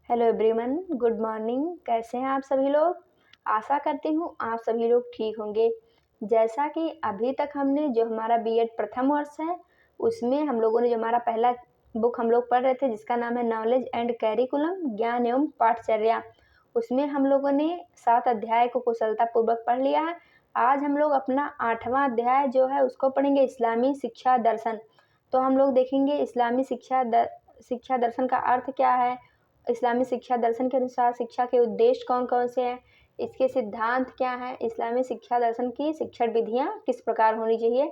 Hello everyone, good morning. कैसे हैं आप सभी लोग? आशा करती हूँ आप सभी लोग ठीक होंगे। जैसा कि अभी तक हमने जो हमारा बीएड प्रथम वर्ष है उसमें हम लोगों ने जो हमारा पहला बुक हम लोग पढ़ रहे थे जिसका नाम है नॉलेज एंड कैरिकुलम, ज्ञान एवं पाठचर्या, उसमें हम लोगों ने 7 अध्याय को कुशलतापूर्वक पढ़ लिया है। आज हम लोग अपना 8वां अध्याय जो है उसको पढ़ेंगे, इस्लामी शिक्षा दर्शन। तो हम लोग देखेंगे इस्लामी शिक्षा दर्शन का अर्थ क्या है, इस्लामी शिक्षा दर्शन के अनुसार शिक्षा के उद्देश्य कौन कौन से हैं, इसके सिद्धांत क्या हैं, इस्लामी शिक्षा दर्शन की शिक्षण विधियां किस प्रकार होनी चाहिए,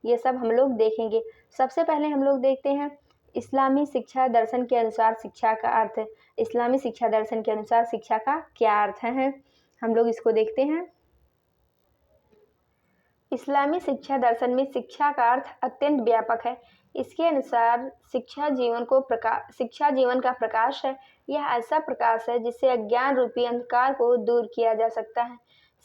ये सब हम लोग देखेंगे। सबसे पहले हम लोग देखते हैं इस्लामी शिक्षा दर्शन के अनुसार शिक्षा का अर्थ। इस्लामी शिक्षा दर्शन के अनुसार शिक्षा का क्या अर्थ है, हम लोग इसको देखते हैं। इस्लामी शिक्षा दर्शन में शिक्षा का अर्थ अत्यंत व्यापक है। इसके अनुसार शिक्षा जीवन का प्रकाश है। यह ऐसा प्रकाश है जिससे अज्ञान रूपी अंधकार को दूर किया जा सकता है।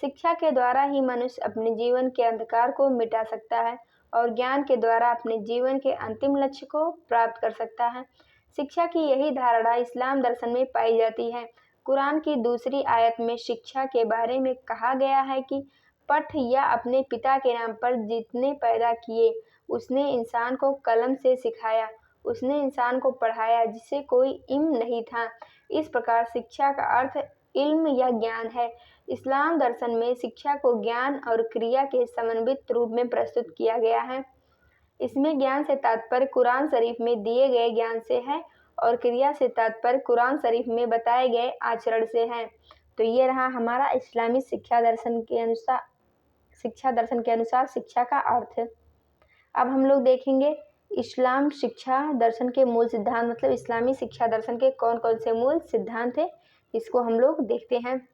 शिक्षा के द्वारा ही मनुष्य अपने जीवन के अंधकार को मिटा सकता है और ज्ञान के द्वारा अपने जीवन के अंतिम लक्ष्य को प्राप्त कर सकता है। शिक्षा की यही धारणा इस्लाम दर्शन में पाई जाती है। कुरान की दूसरी आयत में शिक्षा के बारे में कहा गया है कि पठ या अपने पिता के नाम पर जितने पैदा किए, उसने इंसान को कलम से सिखाया, उसने इंसान को पढ़ाया जिसे कोई इल्म नहीं था। इस प्रकार शिक्षा का अर्थ इल्म या ज्ञान है। इस्लाम दर्शन में शिक्षा को ज्ञान और क्रिया के समन्वित रूप में प्रस्तुत किया गया है। इसमें ज्ञान से तात्पर्य कुरान शरीफ में दिए गए ज्ञान से है और क्रिया से तात्पर्य कुरान शरीफ में बताए गए आचरण से है। तो ये रहा हमारा इस्लामी शिक्षा दर्शन के अनुसार शिक्षा का अर्थ। अब हम लोग देखेंगे इस्लाम शिक्षा दर्शन के मूल सिद्धांत, मतलब इस्लामी शिक्षा दर्शन के कौन कौन से मूल सिद्धांत है, इसको हम लोग देखते हैं।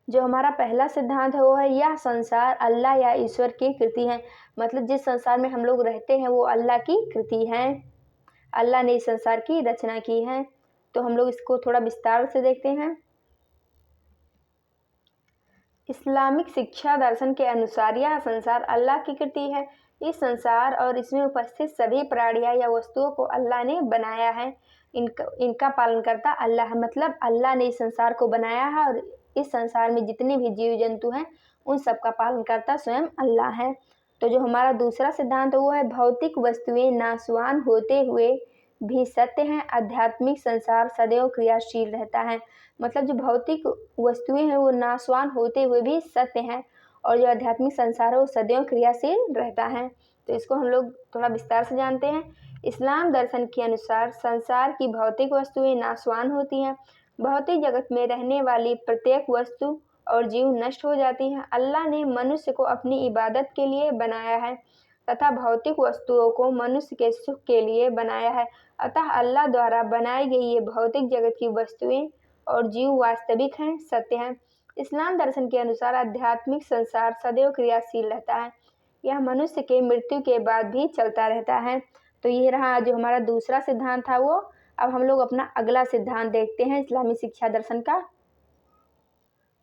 जो हमारा पहला सिद्धांत है वो है यह संसार अल्लाह या ईश्वर की कृति है। मतलब जिस संसार में हम लोग रहते हैं वो अल्लाह की कृति है, अल्लाह ने इस संसार की रचना की है। तो हम लोग इसको थोड़ा विस्तार से देखते हैं। इस्लामिक शिक्षा दर्शन के अनुसार यह संसार अल्लाह की कृति है। इस संसार और इसमें उपस्थित सभी प्राणियां या वस्तुओं को अल्लाह ने बनाया है। इनका पालनकर्ता अल्लाह है, मतलब अल्लाह ने इस संसार को बनाया है और इस संसार में जितने भी जीव जंतु हैं उन सबका पालनकर्ता स्वयं अल्लाह है। तो जो हमारा दूसरा सिद्धांत है वो है भौतिक वस्तुएं नाशवान होते हुए भी सत्य हैं, आध्यात्मिक संसार सदैव क्रियाशील रहता है। मतलब जो भौतिक वस्तुएं हैं वो नाशवान होते हुए भी सत्य हैं और जो आध्यात्मिक संसार है वो सदैव क्रियाशील रहता है। तो इसको हम लोग थोड़ा विस्तार से जानते हैं। इस्लाम दर्शन के अनुसार संसार की भौतिक वस्तुएं नाशवान होती हैं। भौतिक जगत में रहने वाली प्रत्येक वस्तु और जीव नष्ट हो जाती हैं। अल्लाह ने मनुष्य को अपनी इबादत के लिए बनाया है तथा भौतिक वस्तुओं को मनुष्य के सुख के लिए बनाया है। अतः अल्लाह द्वारा बनाई गई ये भौतिक जगत की वस्तुएं और जीव वास्तविक हैं, सत्य हैं। इस्लाम दर्शन के अनुसार आध्यात्मिक संसार सदैव क्रियाशील रहता है। यह मनुष्य के मृत्यु के बाद भी चलता रहता है। तो ये रहा जो हमारा दूसरा सिद्धांत था वो। अब हम लोग अपना अगला सिद्धांत देखते हैं इस्लामी शिक्षा दर्शन का।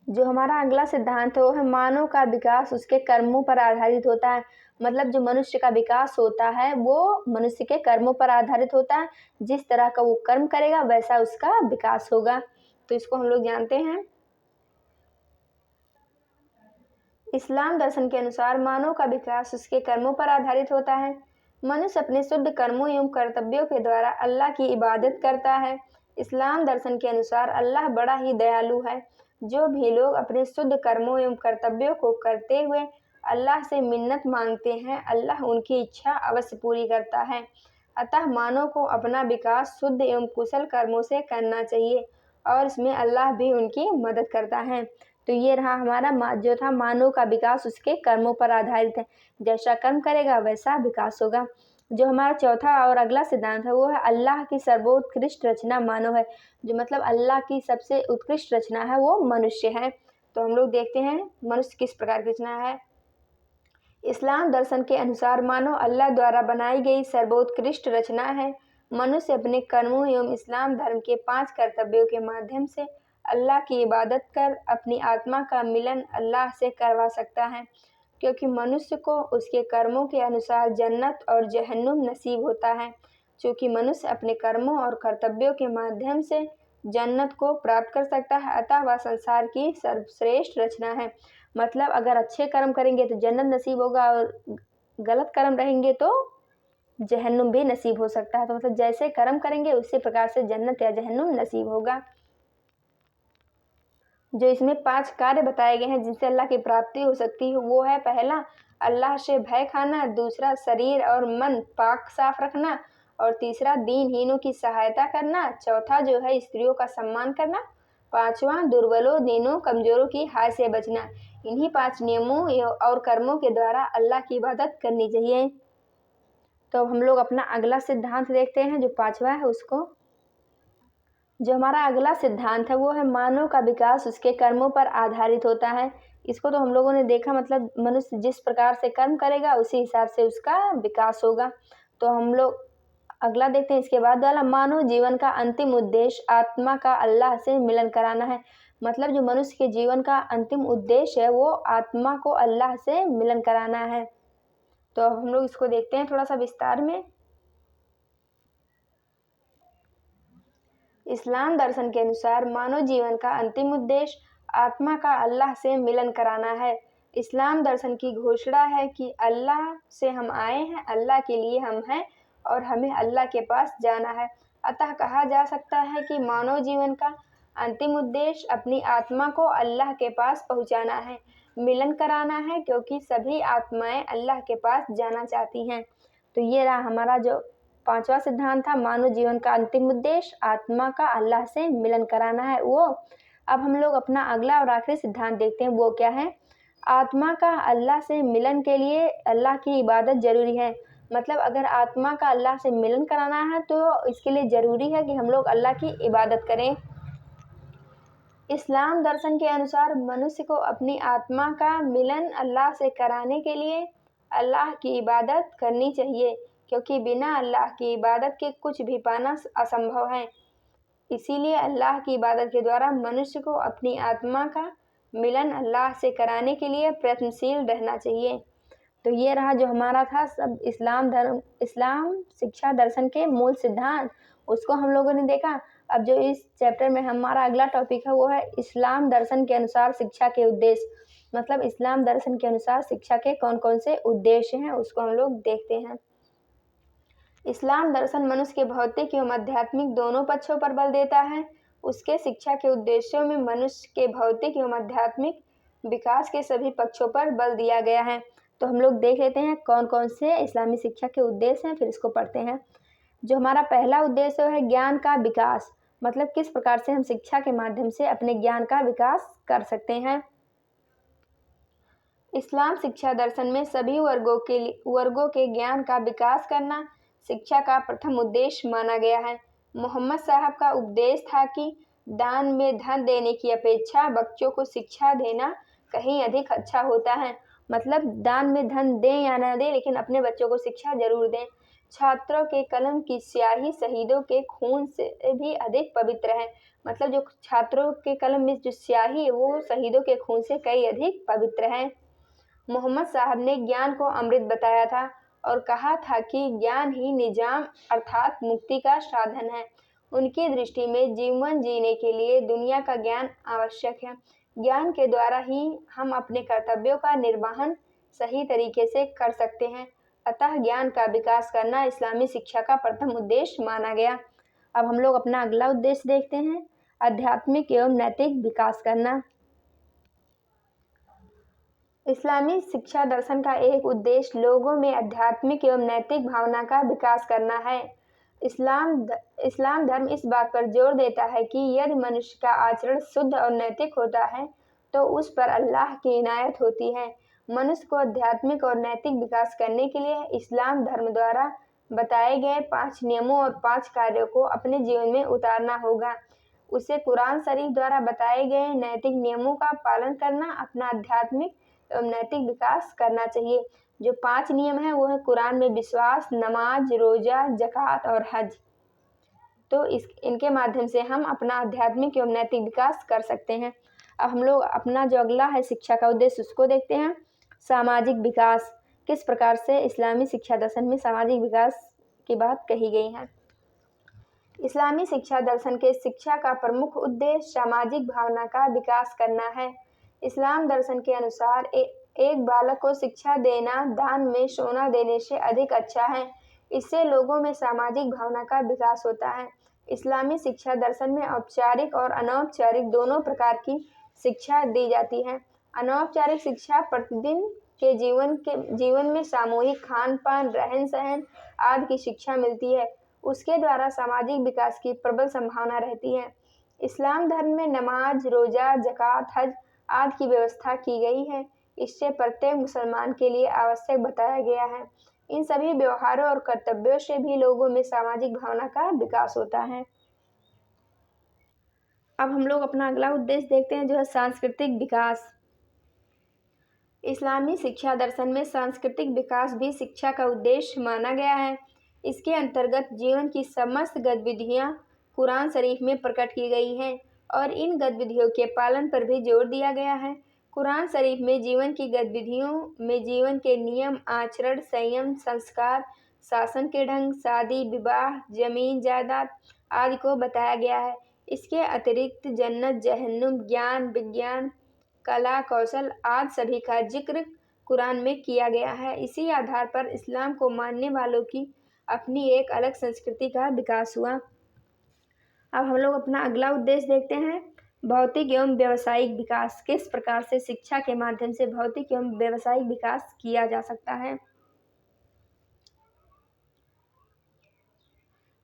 जो हमारा अगला सिद्धांत है वो है मानव का विकास उसके कर्मों पर आधारित होता है। मतलब जो मनुष्य का विकास होता है वो मनुष्य के कर्मों पर आधारित होता है। जिस तरह का वो कर्म करेगा वैसा उसका विकास होगा। तो इसको हम लोग जानते हैं। इस्लाम दर्शन के अनुसार मानव का विकास उसके कर्मों पर आधारित होता है। मनुष्य अपने शुद्ध कर्मों एवं कर्तव्यों के द्वारा अल्लाह की इबादत करता है। इस्लाम दर्शन के अनुसार अल्लाह बड़ा ही दयालु है। जो भी लोग अपने शुद्ध कर्मों एवं कर्तव्यों को करते हुए अल्लाह से मिन्नत मांगते हैं, अल्लाह उनकी इच्छा अवश्य पूरी करता है। अतः मानव को अपना विकास शुद्ध एवं कुशल कर्मों से करना चाहिए और इसमें अल्लाह भी उनकी मदद करता है। तो ये रहा हमारा जो था मानव का विकास उसके कर्मों पर आधारित है। जैसा कर्म करेगा वैसा विकास होगा। जो हमारा चौथा और अगला सिद्धांत है वो है अल्लाह की सर्वोत्कृष्ट रचना मानव है। जो मतलब अल्लाह की सबसे उत्कृष्ट रचना है वो मनुष्य है। तो हम लोग देखते हैं मनुष्य किस प्रकार की रचना है। इस्लाम दर्शन के अनुसार मानव अल्लाह द्वारा बनाई गई सर्वोत्कृष्ट रचना है। मनुष्य अपने कर्मों एवं इस्लाम धर्म के 5 कर्तव्यों के माध्यम से अल्लाह की इबादत कर अपनी आत्मा का मिलन अल्लाह से करवा सकता है, क्योंकि मनुष्य को उसके कर्मों के अनुसार जन्नत और जहन्नुम नसीब होता है। चूँकि मनुष्य अपने कर्मों और कर्तव्यों के माध्यम से जन्नत को प्राप्त कर सकता है, अतः वह संसार की सर्वश्रेष्ठ रचना है। मतलब अगर अच्छे कर्म करेंगे तो जन्नत नसीब होगा और गलत कर्म रहेंगे तो जहन्नुम भी नसीब हो सकता है। तो मतलब जैसे कर्म करेंगे उसी प्रकार से जन्नत या जहन्नुम नसीब होगा। जो इसमें 5 कार्य बताए गए हैं जिनसे अल्लाह की प्राप्ति हो सकती है, वो है पहला अल्लाह से भय खाना, दूसरा शरीर और मन पाक साफ रखना, और तीसरा दीनहीनों की सहायता करना, चौथा जो है स्त्रियों का सम्मान करना, पांचवा दुर्बलों, दीनों, कमजोरों की हाय से बचना। इन्हीं 5 नियमों और कर्मों के द्वारा अल्लाह की इबादत करनी चाहिए। तो हम लोग अपना अगला सिद्धांत देखते हैं जो 5वां है उसको। जो हमारा अगला सिद्धांत है वो है मानव का विकास उसके कर्मों पर आधारित होता है। इसको तो हम लोगों ने देखा, मतलब मनुष्य जिस प्रकार से कर्म करेगा उसी हिसाब से उसका विकास होगा। तो हम लोग अगला देखते हैं इसके बाद वाला, मानव जीवन का अंतिम उद्देश्य आत्मा का अल्लाह से मिलन कराना है। मतलब जो मनुष्य के जीवन का अंतिम उद्देश्य है वो आत्मा को अल्लाह से मिलन कराना है। तो अब हम लोग इसको देखते हैं थोड़ा सा विस्तार में। इस्लाम दर्शन के अनुसार मानव जीवन का अंतिम उद्देश्य आत्मा का अल्लाह से मिलन कराना है। इस्लाम दर्शन की घोषणा है कि अल्लाह से हम आए हैं, अल्लाह के लिए हम हैं और हमें अल्लाह के पास जाना है। अतः कहा जा सकता है कि मानव जीवन का अंतिम उद्देश्य अपनी आत्मा को अल्लाह के पास पहुंचाना है, मिलन कराना है, क्योंकि सभी आत्माएं अल्लाह के पास जाना चाहती हैं। तो ये रहा हमारा जो 5वां सिद्धांत था, मानव जीवन का अंतिम उद्देश्य आत्मा का अल्लाह से मिलन कराना है वो। अब हम लोग अपना अगला और आखिरी सिद्धांत देखते हैं, वो क्या है। आत्मा का अल्लाह से मिलन के लिए अल्लाह की इबादत जरूरी है। मतलब अगर आत्मा का अल्लाह से मिलन कराना है तो इसके लिए ज़रूरी है कि हम लोग अल्लाह की इबादत करें। इस्लाम दर्शन के अनुसार मनुष्य को अपनी आत्मा का मिलन अल्लाह से कराने के लिए अल्लाह की इबादत करनी चाहिए, क्योंकि बिना अल्लाह की इबादत के कुछ भी पाना असंभव है। इसीलिए अल्लाह की इबादत के द्वारा मनुष्य को अपनी आत्मा का मिलन अल्लाह से कराने के लिए प्रयत्नशील रहना चाहिए। तो ये रहा जो हमारा था सब इस्लाम शिक्षा दर्शन के मूल सिद्धांत, उसको हम लोगों ने देखा। अब जो इस चैप्टर में हमारा अगला टॉपिक है वो है इस्लाम दर्शन के अनुसार शिक्षा के उद्देश्य। मतलब इस्लाम दर्शन के अनुसार शिक्षा के कौन कौन से उद्देश्य हैं उसको हम लोग देखते हैं। इस्लाम दर्शन मनुष्य के भौतिक एवं आध्यात्मिक दोनों पक्षों पर बल देता है। उसके शिक्षा के उद्देश्यों में मनुष्य के भौतिक एवं आध्यात्मिक विकास के सभी पक्षों पर बल दिया गया है। तो हम लोग देख लेते हैं कौन कौन से इस्लामी शिक्षा के उद्देश्य हैं, फिर इसको पढ़ते हैं। जो हमारा पहला उद्देश्य है ज्ञान का विकास। मतलब किस प्रकार से हम शिक्षा के माध्यम से अपने ज्ञान का विकास कर सकते हैं। इस्लाम शिक्षा दर्शन में सभी वर्गों के ज्ञान का विकास करना शिक्षा का प्रथम उद्देश्य माना गया है। मोहम्मद साहब का उपदेश था कि दान में धन देने की अपेक्षा बच्चों को शिक्षा देना कहीं अधिक अच्छा होता है। मतलब दान में धन दें या ना दें, लेकिन अपने बच्चों को शिक्षा जरूर दें। छात्रों के कलम की स्याही शहीदों के खून से भी अधिक पवित्र है। मतलब जो छात्रों के कलम में जो स्याही है वो शहीदों के खून से कई अधिक पवित्र है। मोहम्मद साहब ने ज्ञान को अमृत बताया था और कहा था कि ज्ञान ही निजाम अर्थात मुक्ति का साधन है। उनकी दृष्टि में जीवन जीने के लिए दुनिया का ज्ञान आवश्यक है। ज्ञान के द्वारा ही हम अपने कर्तव्यों का निर्वहन सही तरीके से कर सकते हैं। अतः ज्ञान का विकास करना इस्लामी शिक्षा का प्रथम उद्देश्य माना गया। अब हम लोग अपना अगला उद्देश्य देखते हैं, आध्यात्मिक एवं नैतिक विकास करना। इस्लामी शिक्षा दर्शन का एक उद्देश्य लोगों में आध्यात्मिक एवं नैतिक भावना का विकास करना है। इस्लाम धर्म इस बात पर जोर देता है कि यदि मनुष्य का आचरण शुद्ध और नैतिक होता है तो उस पर अल्लाह की इनायत होती है। मनुष्य को आध्यात्मिक और नैतिक विकास करने के लिए इस्लाम धर्म द्वारा बताए गए 5 नियमों और 5 कार्यों को अपने जीवन में उतारना होगा। उसे कुरान शरीफ द्वारा बताए गए नैतिक नियमों का पालन करना अपना आध्यात्मिक एवं नैतिक विकास करना चाहिए। जो 5 नियम हैं वो है कुरान में विश्वास, नमाज, रोजा, ज़कात और हज। तो इनके माध्यम से हम अपना आध्यात्मिक एवं नैतिक विकास कर सकते हैं। अब हम लोग अपना जो अगला है शिक्षा का उद्देश्य उसको देखते हैं, सामाजिक विकास। किस प्रकार से इस्लामी शिक्षा दर्शन में सामाजिक विकास की बात कही गई है। इस्लामी शिक्षा दर्शन के शिक्षा का प्रमुख उद्देश्य सामाजिक भावना का विकास करना है। इस्लाम दर्शन के अनुसार एक बालक को शिक्षा देना दान में सोना देने से अधिक अच्छा है। इससे लोगों में सामाजिक भावना का विकास होता है। इस्लामी शिक्षा दर्शन में औपचारिक और अनौपचारिक दोनों प्रकार की शिक्षा दी जाती है। अनौपचारिक शिक्षा प्रतिदिन के जीवन में सामूहिक खान पान, रहन सहन आदि की शिक्षा मिलती है। उसके द्वारा सामाजिक विकास की प्रबल संभावना रहती है। इस्लाम धर्म में नमाज, रोजा, ज़कात, हज आदि की व्यवस्था की गई है। इससे प्रत्येक मुसलमान के लिए आवश्यक बताया गया है। इन सभी व्यवहारों और कर्तव्यों से भी लोगों में सामाजिक भावना का विकास होता है। अब हम लोग अपना अगला उद्देश्य देखते हैं, जो है सांस्कृतिक विकास। इस्लामी शिक्षा दर्शन में सांस्कृतिक विकास भी शिक्षा का उद्देश्य माना गया है। इसके अंतर्गत जीवन की समस्त गतिविधियां कुरान शरीफ में प्रकट की गई हैं और इन गतिविधियों के पालन पर भी जोर दिया गया है। कुरान शरीफ में जीवन की गतिविधियों में जीवन के नियम, आचरण, संयम, संस्कार, शासन के ढंग, शादी विवाह, जमीन जायदाद आदि को बताया गया है। इसके अतिरिक्त जन्नत, जहन्नुम, ज्ञान, विज्ञान, कला, कौशल आदि सभी का जिक्र कुरान में किया गया है। इसी आधार पर इस्लाम को मानने वालों की अपनी एक अलग संस्कृति का विकास हुआ। अब हम लोग अपना अगला उद्देश्य देखते हैं, भौतिक एवं व्यावसायिक विकास। किस प्रकार से शिक्षा के माध्यम से भौतिक एवं व्यावसायिक विकास किया जा सकता है।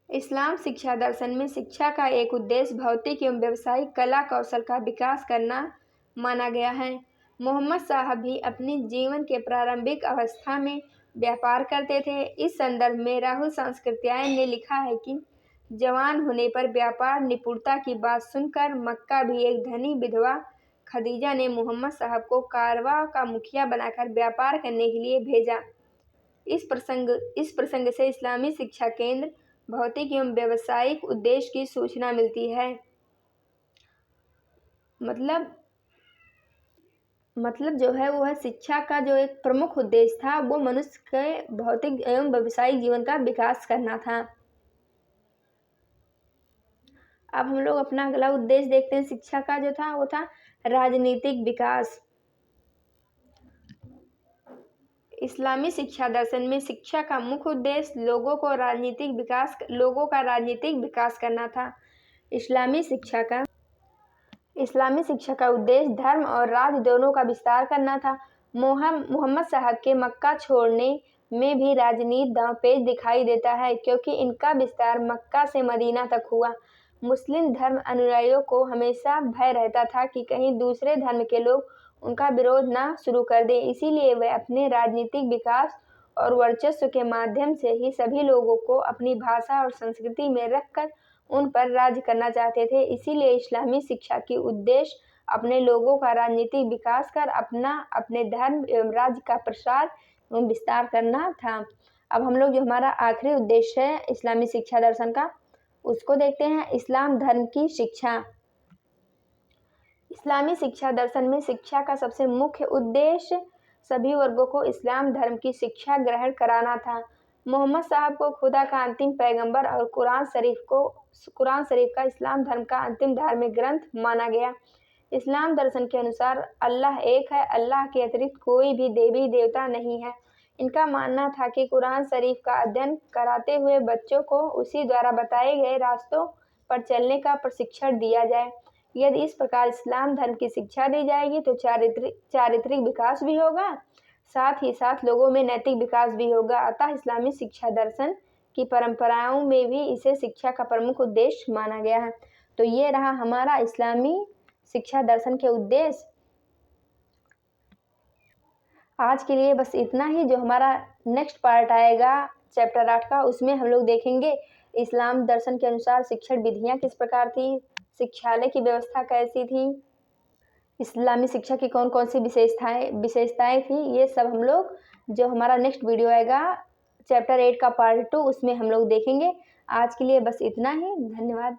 इस्लाम शिक्षा दर्शन में शिक्षा का एक उद्देश्य भौतिक एवं व्यावसायिक कला कौशल का विकास करना माना गया है। मोहम्मद साहब भी अपने जीवन के प्रारंभिक अवस्था में व्यापार करते थे। इस संदर्भ में राहुल सांस्कृत्यायन ने लिखा है कि जवान होने पर व्यापार निपुणता की बात सुनकर मक्का भी एक धनी विधवा खदीजा ने मोहम्मद साहब को कारवा का मुखिया बनाकर व्यापार करने के लिए भेजा। इस प्रसंग से इस्लामी शिक्षा केंद्र भौतिक एवं व्यावसायिक उद्देश्य की सूचना मिलती है। मतलब जो है वो है शिक्षा का जो एक प्रमुख उद्देश्य था वो मनुष्य के भौतिक एवं व्यावसायिक जीवन का विकास करना था। अब हम लोग अपना अगला उद्देश्य देखते हैं शिक्षा का, जो था वो था राजनीतिक विकास। इस्लामी शिक्षा दर्शन में शिक्षा का मुख्य उद्देश्य लोगों का राजनीतिक विकास करना था। इस्लामी शिक्षा का उद्देश्य धर्म और राज दोनों का विस्तार करना था। मोहम्मद साहब के मक्का छोड़ने में भी राजनीति दांवपेच दिखाई देता है, क्योंकि इनका विस्तार मक्का से मदीना तक हुआ। मुस्लिम धर्म अनुयायियों को हमेशा भय रहता था कि कहीं दूसरे धर्म के लोग उनका विरोध न शुरू कर दें। इसीलिए वे अपने राजनीतिक विकास और वर्चस्व के माध्यम से ही सभी लोगों को अपनी भाषा और संस्कृति में रखकर उन पर राज करना चाहते थे। इसीलिए इस्लामी शिक्षा की उद्देश्य अपने लोगों का राजनीतिक विकास कर अपने धर्म एवं राज्य का प्रसार एवं विस्तार करना था। अब हम लोग जो हमारा आखिरी उद्देश्य है इस्लामी शिक्षा दर्शन का, उसको देखते हैं, इस्लाम धर्म की शिक्षा। इस्लामी शिक्षा दर्शन में शिक्षा का सबसे मुख्य उद्देश्य सभी वर्गों को इस्लाम धर्म की शिक्षा ग्रहण कराना था। मोहम्मद साहब को खुदा का अंतिम पैगंबर और कुरान शरीफ का इस्लाम धर्म का अंतिम धार्मिक ग्रंथ माना गया। इस्लाम दर्शन के अनुसार अल्लाह एक है, अल्लाह के अतिरिक्त कोई भी देवी देवता नहीं है। इनका मानना था कि कुरान शरीफ का अध्ययन कराते हुए बच्चों को उसी द्वारा बताए गए रास्तों पर चलने का प्रशिक्षण दिया जाए। यदि इस प्रकार इस्लाम धर्म की शिक्षा दी जाएगी तो चारित्रिक विकास भी होगा, साथ ही साथ लोगों में नैतिक विकास भी होगा। अतः इस्लामी शिक्षा दर्शन की परंपराओं में भी इसे शिक्षा का प्रमुख उद्देश्य माना गया है। तो ये रहा हमारा इस्लामी शिक्षा दर्शन के उद्देश्य। आज के लिए बस इतना ही। जो हमारा नेक्स्ट पार्ट आएगा चैप्टर 8 का, उसमें हम लोग देखेंगे इस्लाम दर्शन के अनुसार शिक्षण विधियां किस प्रकार थी, शिक्षालय की व्यवस्था कैसी थी, इस्लामी शिक्षा की कौन कौन सी विशेषताएं थी। ये सब हम लोग जो हमारा नेक्स्ट वीडियो आएगा चैप्टर 8 का पार्ट 2, उसमें हम लोग देखेंगे। आज के लिए बस इतना ही। धन्यवाद।